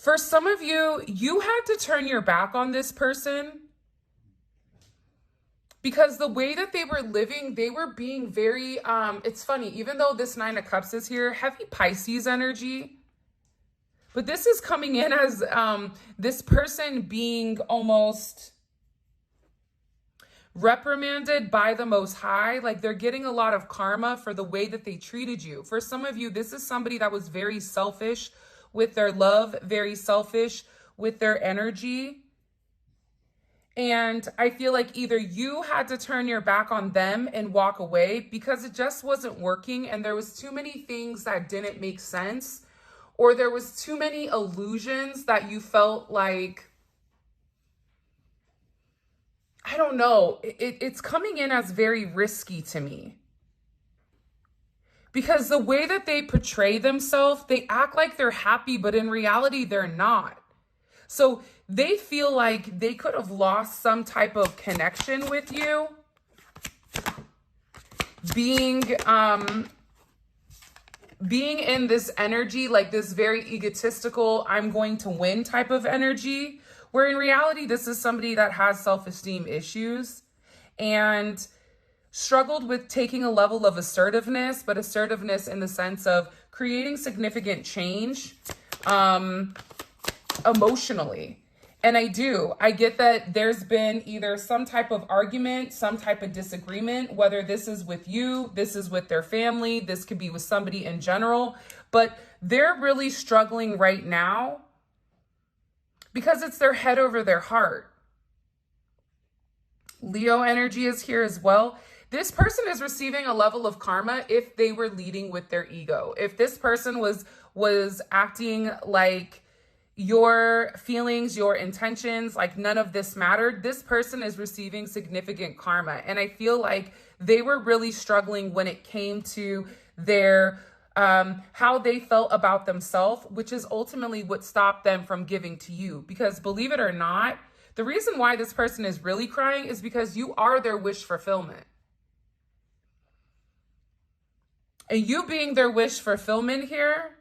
For some of you, you had to turn your back on this person because the way that they were living, they were being very, it's funny, even though this Nine of Cups is here, heavy Pisces energy, but this is coming in as this person being almost reprimanded by the Most High. Like they're getting a lot of karma for the way that they treated you. For some of you, this is somebody that was very selfish with their love, very selfish with their energy. And I feel like either you had to turn your back on them and walk away because it just wasn't working and there was too many things that didn't make sense, or there was too many illusions that you felt like, I don't know, it's coming in as very risky to me. Because the way that they portray themselves, they act like they're happy, but in reality, they're not. So they feel like they could have lost some type of connection with you. Being in this energy, like this very egotistical, I'm going to win type of energy, where in reality, this is somebody that has self-esteem issues and struggled with taking a level of assertiveness, but assertiveness in the sense of creating significant change emotionally. And I get that there's been either some type of argument, some type of disagreement, whether this is with you, this is with their family, this could be with somebody in general, but they're really struggling right now because it's their head over their heart. Leo energy is here as well. This person is receiving a level of karma if they were leading with their ego. If this person was acting like your feelings, your intentions, like none of this mattered, this person is receiving significant karma. And I feel like they were really struggling when it came to their how they felt about themselves, which is ultimately what stopped them from giving to you. Because believe it or not, the reason why this person is really crying is because you are their wish fulfillment. And you being their wish fulfillment here,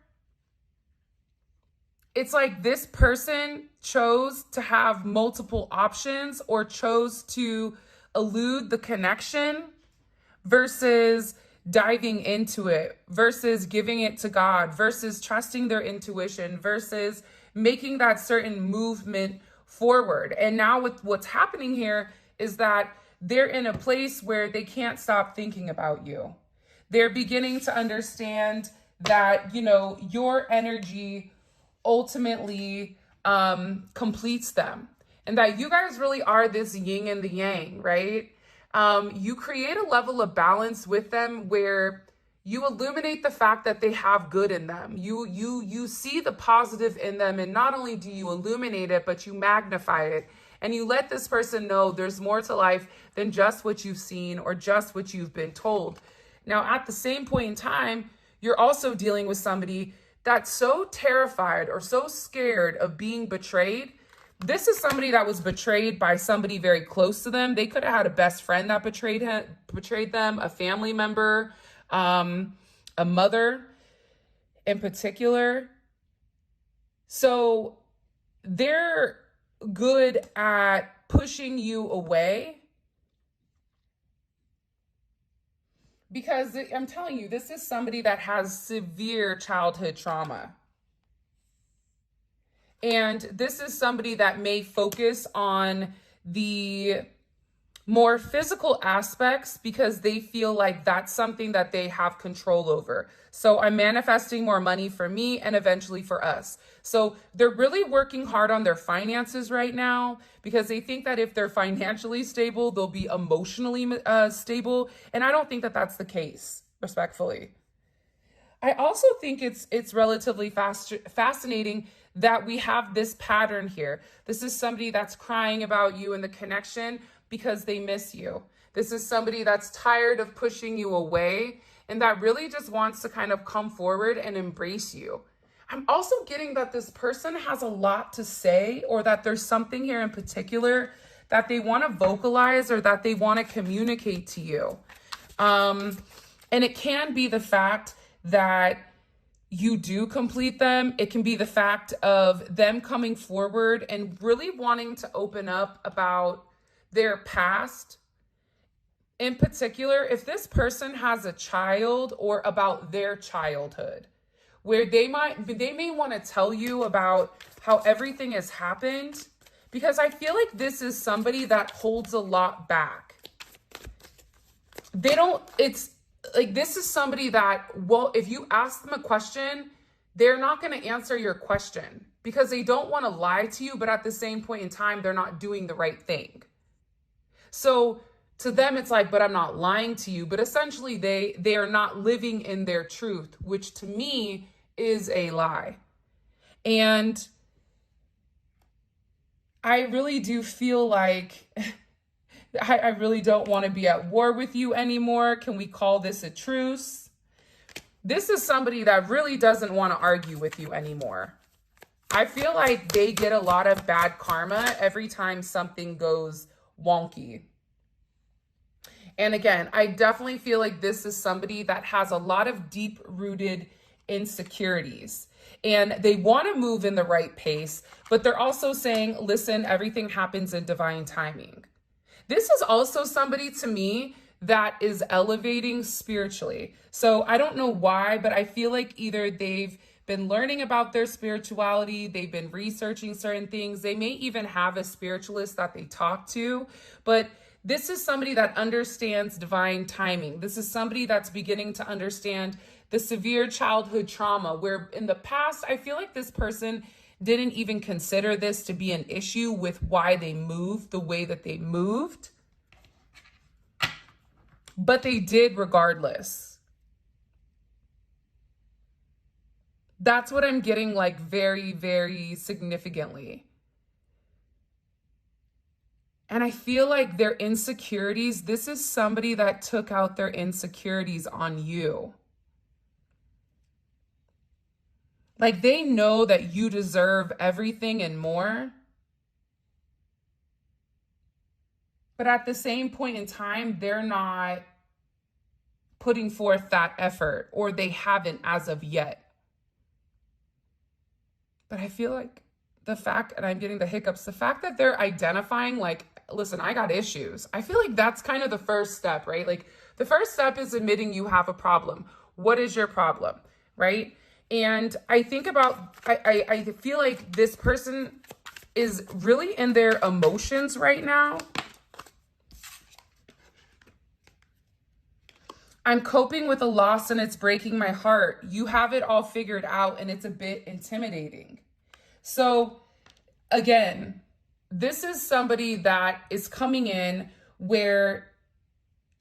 it's like this person chose to have multiple options or chose to elude the connection versus diving into it, versus giving it to God, versus trusting their intuition, versus making that certain movement forward. And now with what's happening here is that they're in a place where they can't stop thinking about you. They're beginning to understand that, you know, your energy ultimately completes them, and that you guys really are this yin and the yang, right? You create a level of balance with them where you illuminate the fact that they have good in them. You see the positive in them, and not only do you illuminate it, but you magnify it, and you let this person know there's more to life than just what you've seen or just what you've been told. Now, at the same point in time, you're also dealing with somebody that's so terrified or so scared of being betrayed. This is somebody that was betrayed by somebody very close to them. They could have had a best friend that betrayed them, a family member, a mother in particular. So they're good at pushing you away. Because I'm telling you, this is somebody that has severe childhood trauma. And this is somebody that may focus on the more physical aspects because they feel like that's something that they have control over. So I'm manifesting more money for me and eventually for us. So they're really working hard on their finances right now because they think that if they're financially stable, they'll be emotionally stable. And I don't think that that's the case, respectfully. I also think it's relatively fascinating that we have this pattern here. This is somebody that's crying about you and the connection because they miss you. This is somebody that's tired of pushing you away and that really just wants to kind of come forward and embrace you. I'm also getting that this person has a lot to say, or that there's something here in particular that they want to vocalize or that they want to communicate to you. And it can be the fact that you do complete them, it can be the fact of them coming forward and really wanting to open up about their past. In particular, if this person has a child, or about their childhood, where they may want to tell you about how everything has happened, because I feel like this is somebody that holds a lot back. It's like, this is somebody that, well, if you ask them a question, they're not going to answer your question because they don't want to lie to you, but at the same point in time, they're not doing the right thing. So to them, it's like, but I'm not lying to you. But essentially, they are not living in their truth, which to me is a lie. And I really do feel like I really don't want to be at war with you anymore. Can we call this a truce? This is somebody that really doesn't want to argue with you anymore. I feel like they get a lot of bad karma every time something goes wonky. And again, I definitely feel like this is somebody that has a lot of deep-rooted insecurities. And they want to move in the right pace, but they're also saying, listen, everything happens in divine timing. This is also somebody to me that is elevating spiritually. So I don't know why, but I feel like either they've been learning about their spirituality, they've been researching certain things, they may even have a spiritualist that they talk to, but this is somebody that understands divine timing. This is somebody that's beginning to understand the severe childhood trauma, where in the past, I feel like this person didn't even consider this to be an issue with why they moved the way that they moved. But they did regardless. That's what I'm getting, like, very, very significantly. And I feel like their insecurities, this is somebody that took out their insecurities on you. Like, they know that you deserve everything and more. But at the same point in time, they're not putting forth that effort, or they haven't as of yet. But I feel like the fact, and I'm getting the hiccups, the fact that they're identifying, like, listen, I got issues. I feel like that's kind of the first step, right? Like, the first step is admitting you have a problem. What is your problem, right? And I think about, I feel like this person is really in their emotions right now. I'm coping with a loss and it's breaking my heart. You have it all figured out and it's a bit intimidating. So again, this is somebody that is coming in where,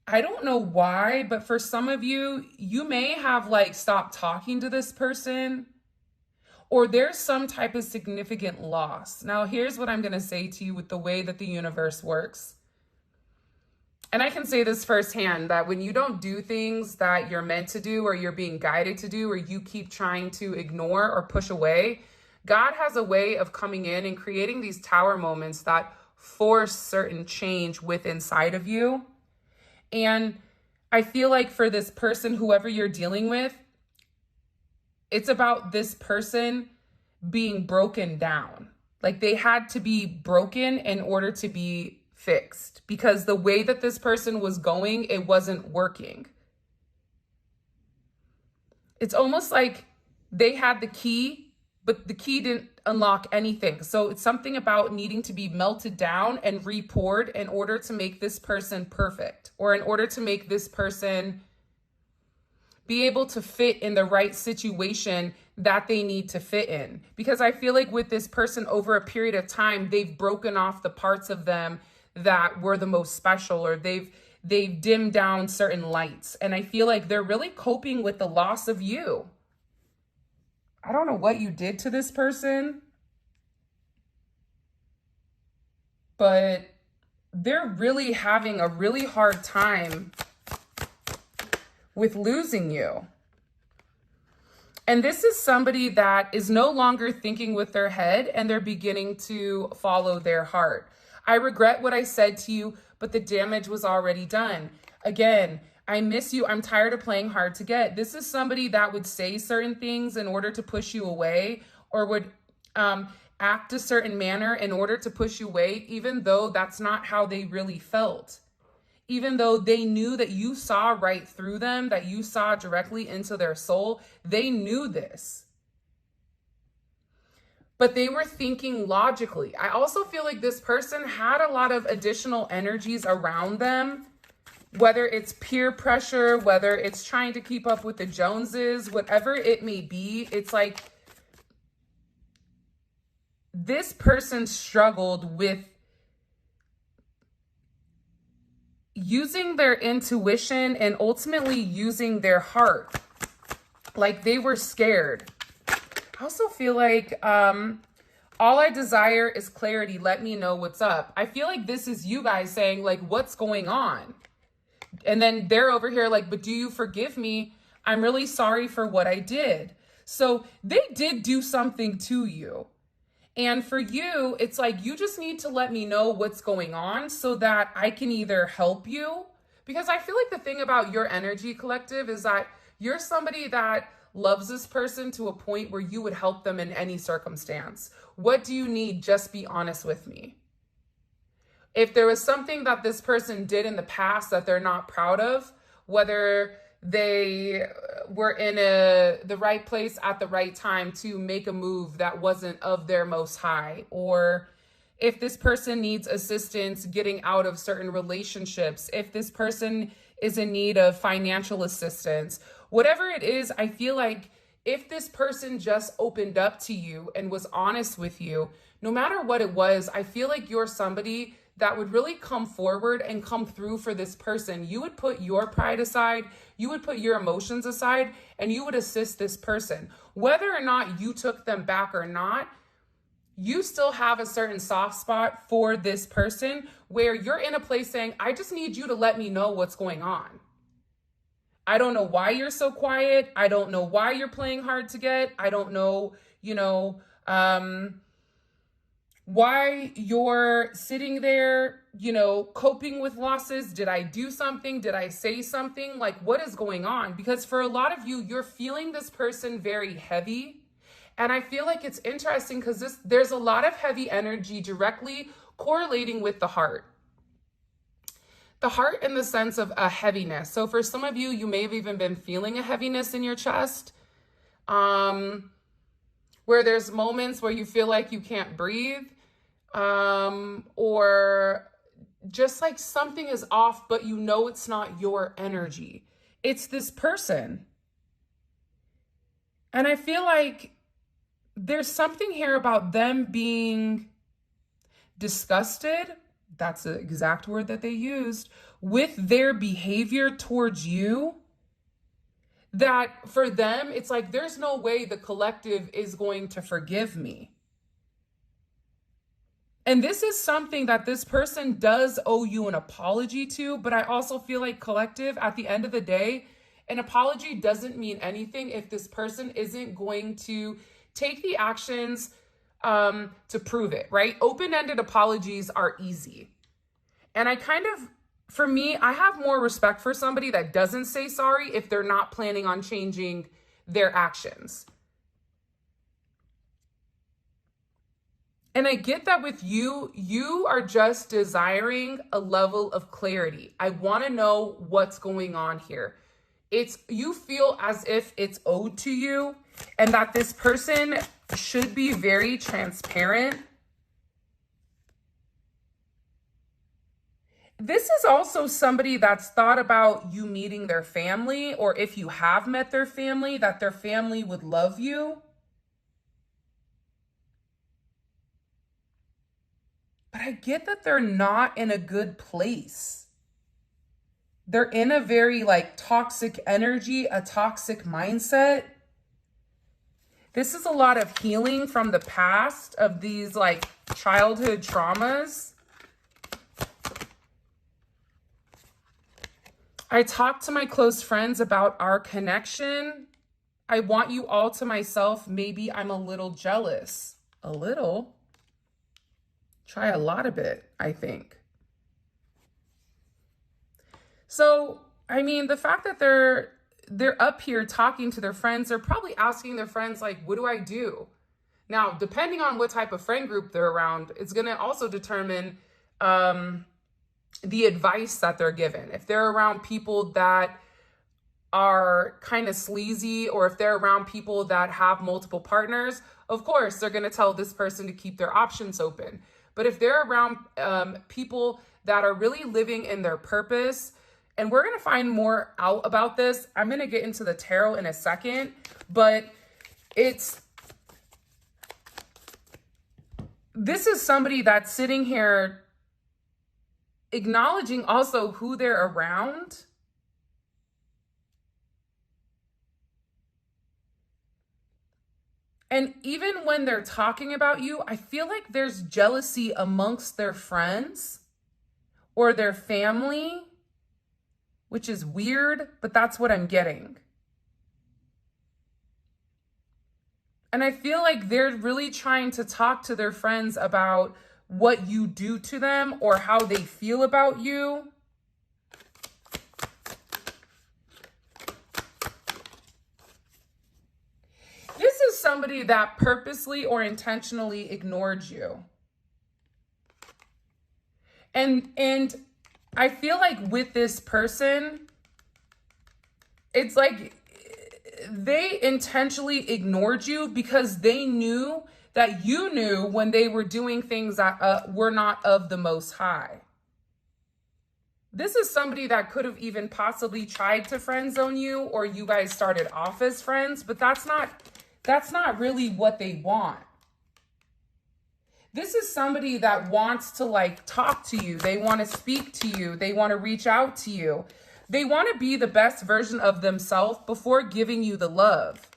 I don't know why, but for some of you, you may have like stopped talking to this person, or there's some type of significant loss. Now, here's what I'm going to say to you with the way that the universe works. And I can say this firsthand, that when you don't do things that you're meant to do, or you're being guided to do, or you keep trying to ignore or push away, God has a way of coming in and creating these tower moments that force certain change within inside of you. And I feel like for this person, whoever you're dealing with, it's about this person being broken down. Like, they had to be broken in order to be fixed, because the way that this person was going, it wasn't working. It's almost like they had the key, but the key didn't unlock anything. So it's something about needing to be melted down and re-poured in order to make this person perfect, or in order to make this person be able to fit in the right situation that they need to fit in. Because I feel like with this person, over a period of time, they've broken off the parts of them that were the most special, or they've dimmed down certain lights. And I feel like they're really coping with the loss of you. I don't know what you did to this person, but they're really having a really hard time with losing you. And this is somebody that is no longer thinking with their head, and they're beginning to follow their heart. I regret what I said to you, but the damage was already done. Again, I miss you. I'm tired of playing hard to get. This is somebody that would say certain things in order to push you away, or would act a certain manner in order to push you away, even though that's not how they really felt. Even though they knew that you saw right through them, that you saw directly into their soul, they knew this. But they were thinking logically. I also feel like this person had a lot of additional energies around them, whether it's peer pressure, whether it's trying to keep up with the Joneses, whatever it may be. It's like this person struggled with using their intuition and ultimately using their heart. Like they were scared. I also feel like all I desire is clarity. Let me know what's up. I feel like this is you guys saying like, what's going on? And then they're over here like, but do you forgive me? I'm really sorry for what I did. So they did do something to you. And for you, it's like, you just need to let me know what's going on so that I can either help you. Because I feel like the thing about your energy, collective, is that you're somebody that loves this person to a point where you would help them in any circumstance. What do you need? Just be honest with me. If there was something that this person did in the past that they're not proud of, whether they were in the right place at the right time to make a move that wasn't of their most high, or if this person needs assistance getting out of certain relationships, if this person is in need of financial assistance, whatever it is, I feel like if this person just opened up to you and was honest with you, no matter what it was, I feel like you're somebody that would really come forward and come through for this person. You would put your pride aside, you would put your emotions aside, and you would assist this person. Whether or not you took them back or not, you still have a certain soft spot for this person where you're in a place saying, I just need you to let me know what's going on. I don't know why you're so quiet. I don't know why you're playing hard to get. I don't know, why you're sitting there, coping with losses. Did I do something? Did I say something? Like, what is going on? Because for a lot of you, you're feeling this person very heavy. And I feel like it's interesting because there's a lot of heavy energy directly correlating with the heart. The heart in the sense of a heaviness. So for some of you, you may have even been feeling a heaviness in your chest. Where there's moments where you feel like you can't breathe, or just like something is off, but you know it's not your energy. It's this person. And I feel like there's something here about them being disgusted, that's the exact word that they used, with their behavior towards you. That for them, it's like, there's no way the collective is going to forgive me. And this is something that this person does owe you an apology to, but I also feel like collective, at the end of the day, an apology doesn't mean anything if this person isn't going to take the actions to prove it, right? Open-ended apologies are easy. And for me, I have more respect for somebody that doesn't say sorry if they're not planning on changing their actions. And I get that with you, you are just desiring a level of clarity. I want to know what's going on here. You feel as if it's owed to you and that this person should be very transparent. This is also somebody that's thought about you meeting their family, or if you have met their family, that their family would love you. But I get that they're not in a good place. They're in a very toxic energy, a toxic mindset. This is a lot of healing from the past of these childhood traumas. I talked to my close friends about our connection. I want you all to myself. Maybe I'm a little jealous. A little? Try a lot of it, I think. So I mean, the fact that they're up here talking to their friends, they're probably asking their friends, like, what do I do? Now, depending on what type of friend group they're around, it's going to also determine the advice that they're given. If they're around people that are kind of sleazy, or if they're around people that have multiple partners, of course, they're going to tell this person to keep their options open. But if they're around people that are really living in their purpose, and we're going to find more out about this. I'm going to get into the tarot in a second, but this is somebody that's sitting here acknowledging also who they're around. And even when they're talking about you, I feel like there's jealousy amongst their friends or their family, which is weird, but that's what I'm getting. And I feel like they're really trying to talk to their friends about what you do to them or how they feel about you. This is somebody that purposely or intentionally ignored you. And I feel like with this person, it's like they intentionally ignored you because they knew that you knew when they were doing things that were not of the Most High. This is somebody that could have even possibly tried to friend zone you, or you guys started off as friends, but that's not really what they want. This is somebody that wants to like talk to you. They want to speak to you. They want to reach out to you. They want to be the best version of themselves before giving you the love.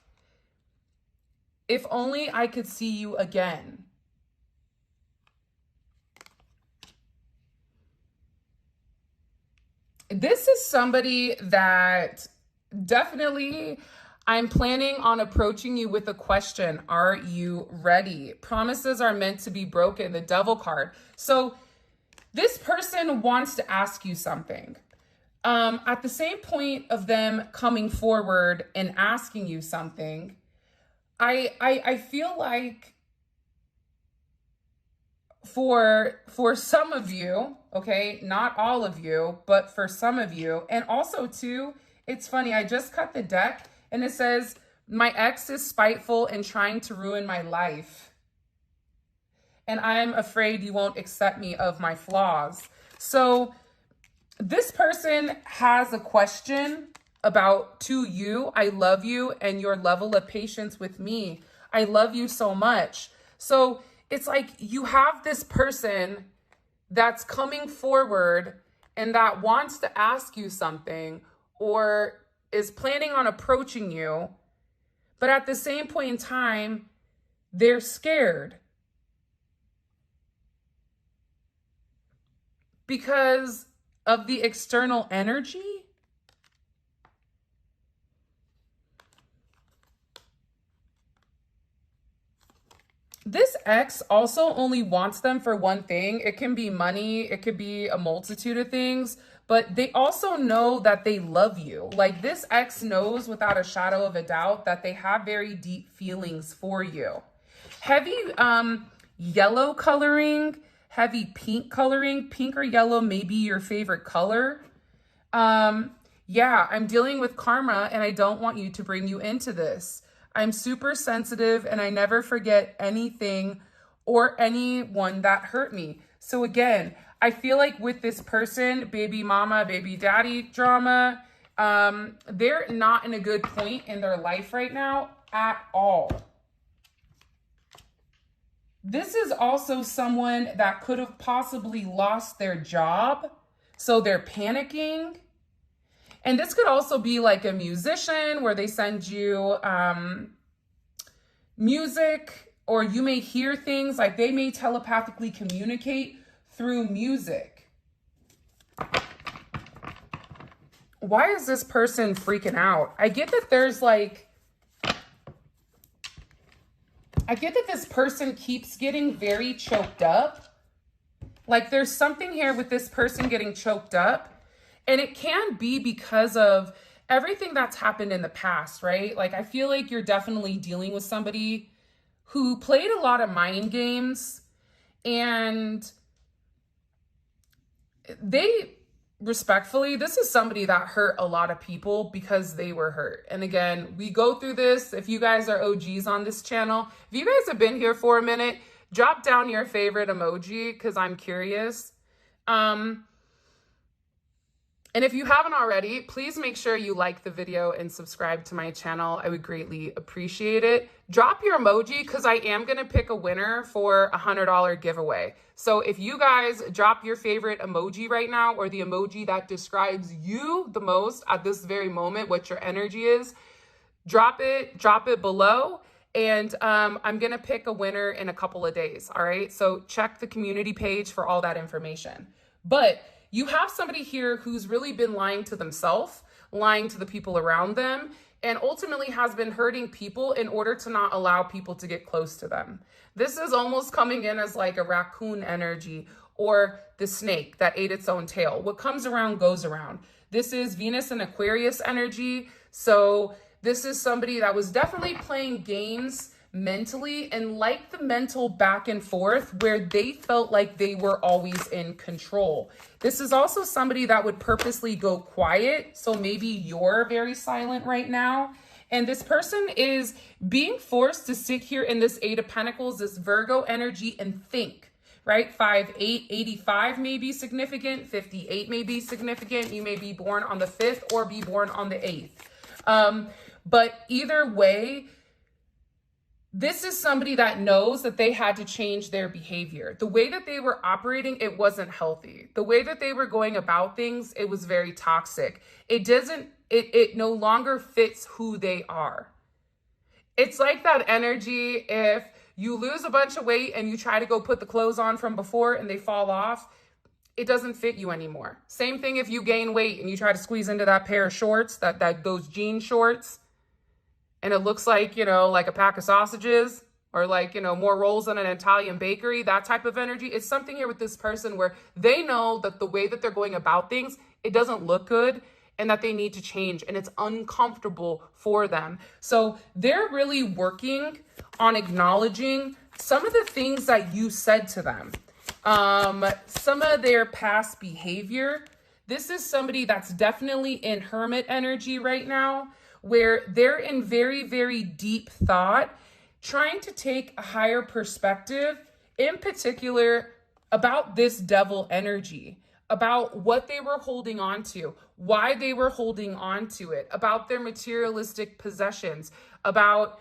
If only I could see you again. This is somebody that definitely I'm planning on approaching you with a question. Are you ready? Promises are meant to be broken, the Devil card. So this person wants to ask you something. At the same point of them coming forward and asking you something, I feel like for some of you, okay, not all of you, but for some of you, and also too, it's funny, I just cut the deck and it says, my ex is spiteful and trying to ruin my life. And I am afraid you won't accept me of my flaws. So this person has a question to you. I love you and your level of patience with me. I love you so much. So it's like you have this person that's coming forward and that wants to ask you something or is planning on approaching you, but at the same point in time, they're scared because of the external energy. This ex also only wants them for one thing. It can be money. It could be a multitude of things, but they also know that they love you. Like this ex knows without a shadow of a doubt that they have very deep feelings for you. Heavy yellow coloring, heavy pink coloring. Pink or yellow may be your favorite color. Yeah, I'm dealing with karma and I don't want you to bring you into this. I'm super sensitive and I never forget anything or anyone that hurt me. So again, I feel like with this person, baby mama, baby daddy drama, they're not in a good point in their life right now at all. This is also someone that could have possibly lost their job. So they're panicking. And this could also be like a musician where they send you music, or you may hear things like they may telepathically communicate through music. Why is this person freaking out? I get that this person keeps getting very choked up. Like there's something here with this person getting choked up. And it can be because of everything that's happened in the past, right? Like, I feel like you're definitely dealing with somebody who played a lot of mind games, and they respectfully, this is somebody that hurt a lot of people because they were hurt. And again, we go through this. If you guys are OGs on this channel, if you guys have been here for a minute, drop down your favorite emoji because I'm curious. And if you haven't already, please make sure you like the video and subscribe to my channel. I would greatly appreciate it. Drop your emoji because I am going to pick a winner for a $100 giveaway. So if you guys drop your favorite emoji right now, or the emoji that describes you the most at this very moment, what your energy is, drop it below. And I'm going to pick a winner in a couple of days. All right. So check the community page for all that information. But you have somebody here who's really been lying to themselves, lying to the people around them, and ultimately has been hurting people in order to not allow people to get close to them. This is almost coming in as like a raccoon energy, or the snake that ate its own tail. What comes around goes around. This is Venus and Aquarius energy. So this is somebody that was definitely playing games mentally, and like the mental back and forth where they felt like they were always in control. This is also somebody that would purposely go quiet. So maybe you're very silent right now. And this person is being forced to sit here in this Eight of Pentacles, this Virgo energy, and think, right? 5, 8, 85 may be significant. 58 may be significant. You may be born on the 5th or be born on the 8th. But either way, this is somebody that knows that they had to change their behavior. The way that they were operating, it wasn't healthy. The way that they were going about things, it was very toxic. It no longer fits who they are. It's like that energy if you lose a bunch of weight and you try to go put the clothes on from before and they fall off, it doesn't fit you anymore. Same thing if you gain weight and you try to squeeze into that pair of shorts, those jean shorts, and it looks like, like a pack of sausages, or like, more rolls in an Italian bakery, that type of energy. It's something here with this person where they know that the way that they're going about things, it doesn't look good, and that they need to change, and it's uncomfortable for them. So they're really working on acknowledging some of the things that you said to them, some of their past behavior. This is somebody that's definitely in hermit energy right now, where they're in very, very deep thought, trying to take a higher perspective, in particular about this devil energy, about what they were holding on to, why they were holding on to it, about their materialistic possessions, about,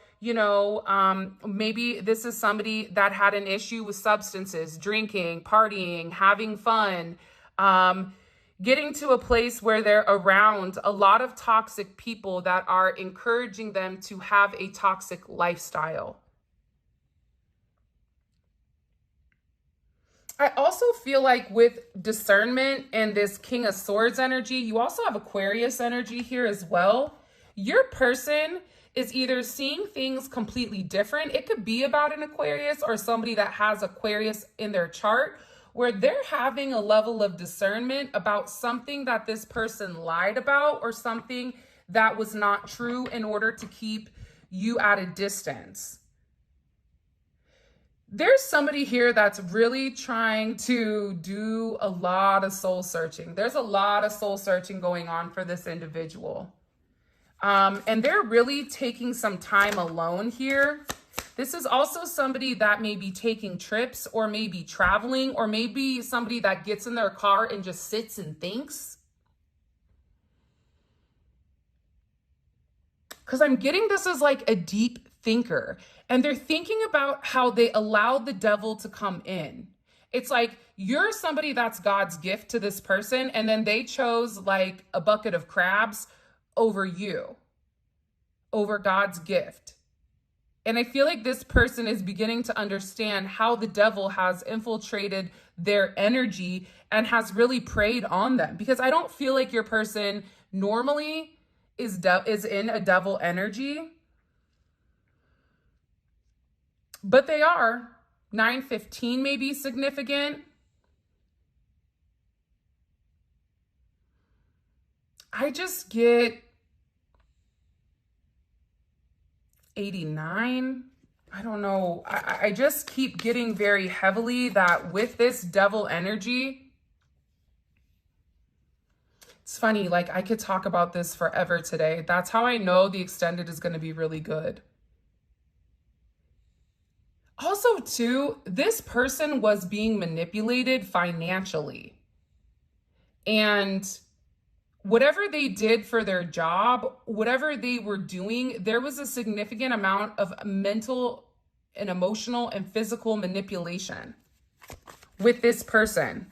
maybe this is somebody that had an issue with substances, drinking, partying, having fun, getting to a place where they're around a lot of toxic people that are encouraging them to have a toxic lifestyle. I also feel like with discernment and this King of Swords energy, you also have Aquarius energy here as well. Your person is either seeing things completely different. It could be about an Aquarius or somebody that has Aquarius in their chart, where they're having a level of discernment about something that this person lied about, or something that was not true, in order to keep you at a distance. There's somebody here that's really trying to do a lot of soul searching. There's a lot of soul searching going on for this individual. And they're really taking some time alone here. This is also somebody that may be taking trips, or maybe traveling, or maybe somebody that gets in their car and just sits and thinks. Because I'm getting this as like a deep thinker, and they're thinking about how they allowed the devil to come in. It's like you're somebody that's God's gift to this person, and then they chose like a bucket of crabs over you, over God's gift. And I feel like this person is beginning to understand how the devil has infiltrated their energy and has really preyed on them. Because I don't feel like your person normally is in a devil energy, but they are. 9-15 may be significant. I just get 89. I don't know. I just keep getting very heavily that with this devil energy, it's funny, like I could talk about this forever today. That's how I know the extended is going to be really good. Also, too, this person was being manipulated financially. And whatever they did for their job, whatever they were doing, there was a significant amount of mental and emotional and physical manipulation with this person.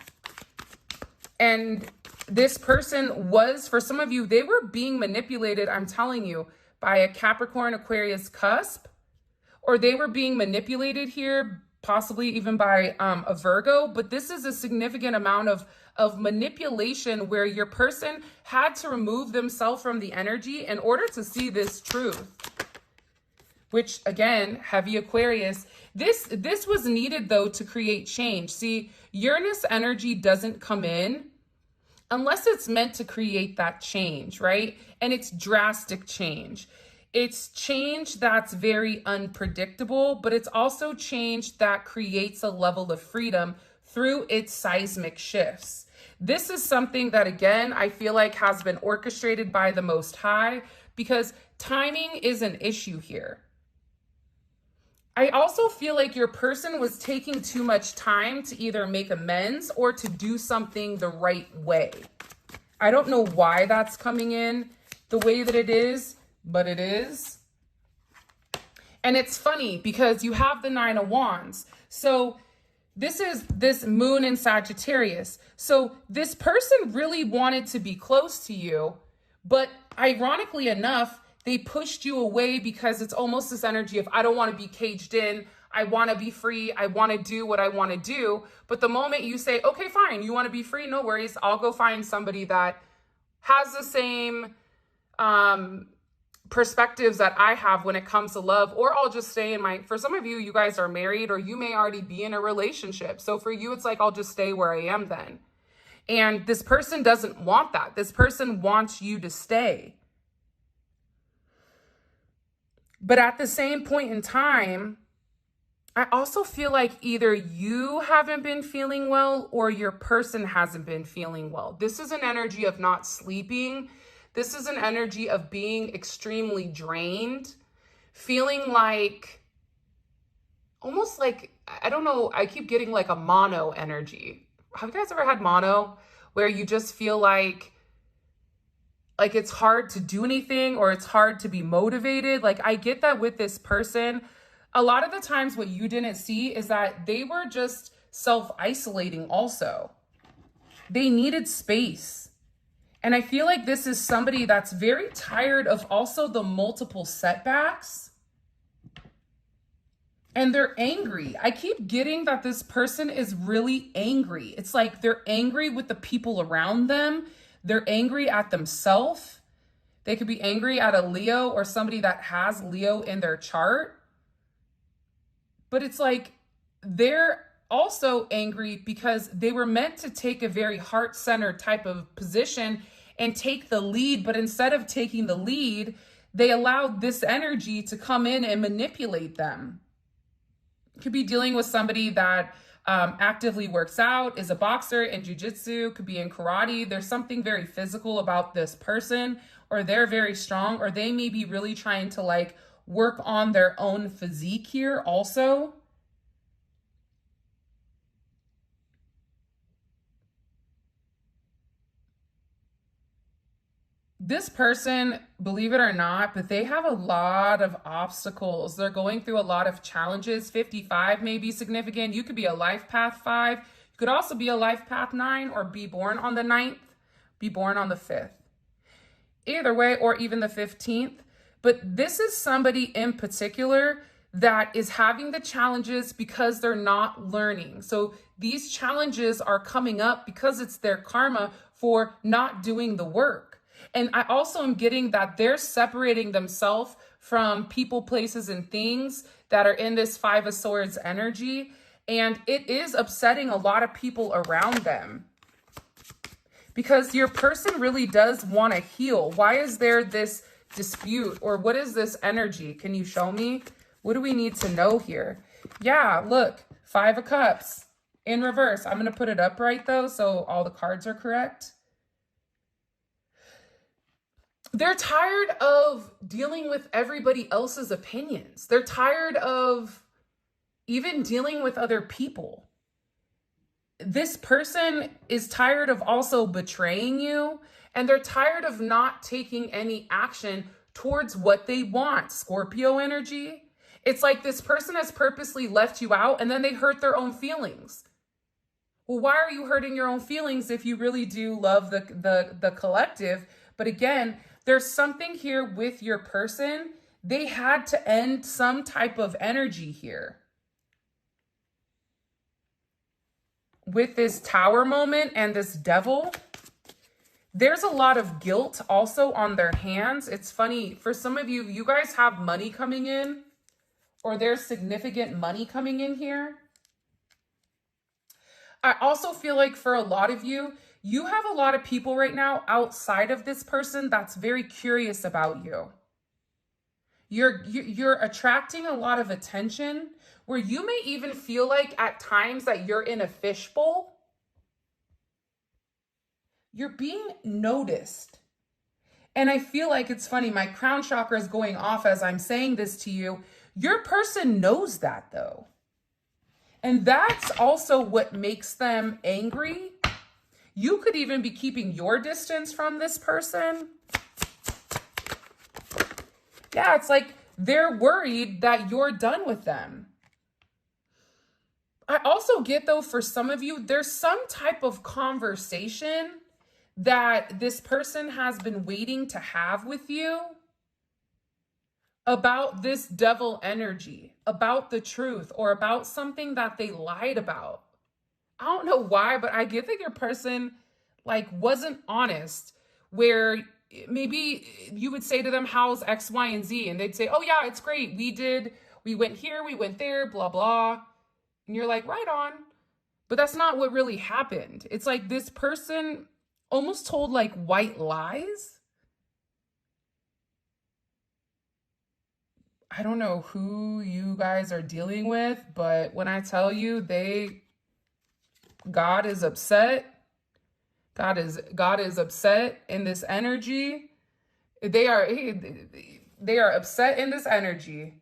And this person was, for some of you, they were being manipulated, I'm telling you, by a Capricorn Aquarius cusp, or they were being manipulated here, possibly even by a Virgo. But this is a significant amount of manipulation where your person had to remove themselves from the energy in order to see this truth. Which, again, heavy Aquarius, this was needed, though, to create change. See, Uranus energy doesn't come in unless it's meant to create that change, right? And it's drastic change. It's change that's very unpredictable, but it's also change that creates a level of freedom through its seismic shifts. This is something that, again, I feel like has been orchestrated by the Most High, because timing is an issue here. I also feel like your person was taking too much time to either make amends or to do something the right way. I don't know why that's coming in the way that it is, but it is. And it's funny because you have the Nine of Wands. So this is this moon in Sagittarius. So this person really wanted to be close to you, but ironically enough, they pushed you away because it's almost this energy of, I don't want to be caged in. I want to be free. I want to do what I want to do. But the moment you say, okay, fine, you want to be free? No worries. I'll go find somebody that has the same perspectives that I have when it comes to love, or I'll just stay in my, for some of you, you guys are married or you may already be in a relationship. So for you, it's like, I'll just stay where I am then. And this person doesn't want that. This person wants you to stay. But at the same point in time, I also feel like either you haven't been feeling well or your person hasn't been feeling well. This is an energy of not sleeping. This is an energy of being extremely drained, feeling like, almost like, I don't know, I keep getting like a mono energy. Have you guys ever had mono, where you just feel like it's hard to do anything or it's hard to be motivated? Like, I get that with this person. A lot of the times what you didn't see is that they were just self-isolating also. They needed space. And I feel like this is somebody that's very tired of also the multiple setbacks. And they're angry. I keep getting that this person is really angry. It's like they're angry with the people around them. They're angry at themselves. They could be angry at a Leo or somebody that has Leo in their chart. But it's like they're also angry because they were meant to take a very heart-centered type of position and take the lead. But instead of taking the lead, they allowed this energy to come in and manipulate them. Could be dealing with somebody that actively works out, is a boxer in jiu-jitsu, could be in karate. There's something very physical about this person, or they're very strong, or they may be really trying to like work on their own physique here also. This person, believe it or not, but they have a lot of obstacles. They're going through a lot of challenges. 55 may be significant. You could be a life path 5. You could also be a life path 9, or be born on the 9th, be born on the 5th. Either way, or even the 15th. But this is somebody in particular that is having the challenges because they're not learning. So these challenges are coming up because it's their karma for not doing the work. And I also am getting that they're separating themselves from people, places, and things that are in this 5 of Swords energy. And it is upsetting a lot of people around them. because your person really does want to heal. Why is there this dispute, or what is this energy? Can you show me? What do we need to know here? Yeah, look, 5 of Cups in reverse. I'm going to put it upright though, so all the cards are correct. They're tired of dealing with everybody else's opinions. They're tired of even dealing with other people. This person is tired of also betraying you, and they're tired of not taking any action towards what they want. Scorpio energy. It's like this person has purposely left you out, and then they hurt their own feelings. Well, why are you hurting your own feelings if you really do love the collective? But again, there's something here with your person. They had to end some type of energy here. With this Tower moment and this Devil, there's a lot of guilt also on their hands. It's funny, for some of you, you guys have money coming in, or there's significant money coming in here. I also feel like for a lot of you, you have a lot of people right now outside of this person that's very curious about you. You're attracting a lot of attention, where you may even feel like at times that you're in a fishbowl. You're being noticed. And I feel like it's funny, my crown chakra is going off as I'm saying this to you. Your person knows that though. And that's also what makes them angry. You could even be keeping your distance from this person. Yeah, it's like they're worried that you're done with them. I also get though, for some of you, there's some type of conversation that this person has been waiting to have with you about this Devil energy, about the truth, or about something that they lied about. I don't know why, but I get that your person like wasn't honest, where maybe you would say to them, how's X, Y, and Z? And they'd say, oh yeah, it's great. We went here, we went there, blah, blah. And you're like, right on. But that's not what really happened. It's like this person almost told like white lies. I don't know who you guys are dealing with, but when I tell you God is upset. God is upset in this energy. They are upset in this energy.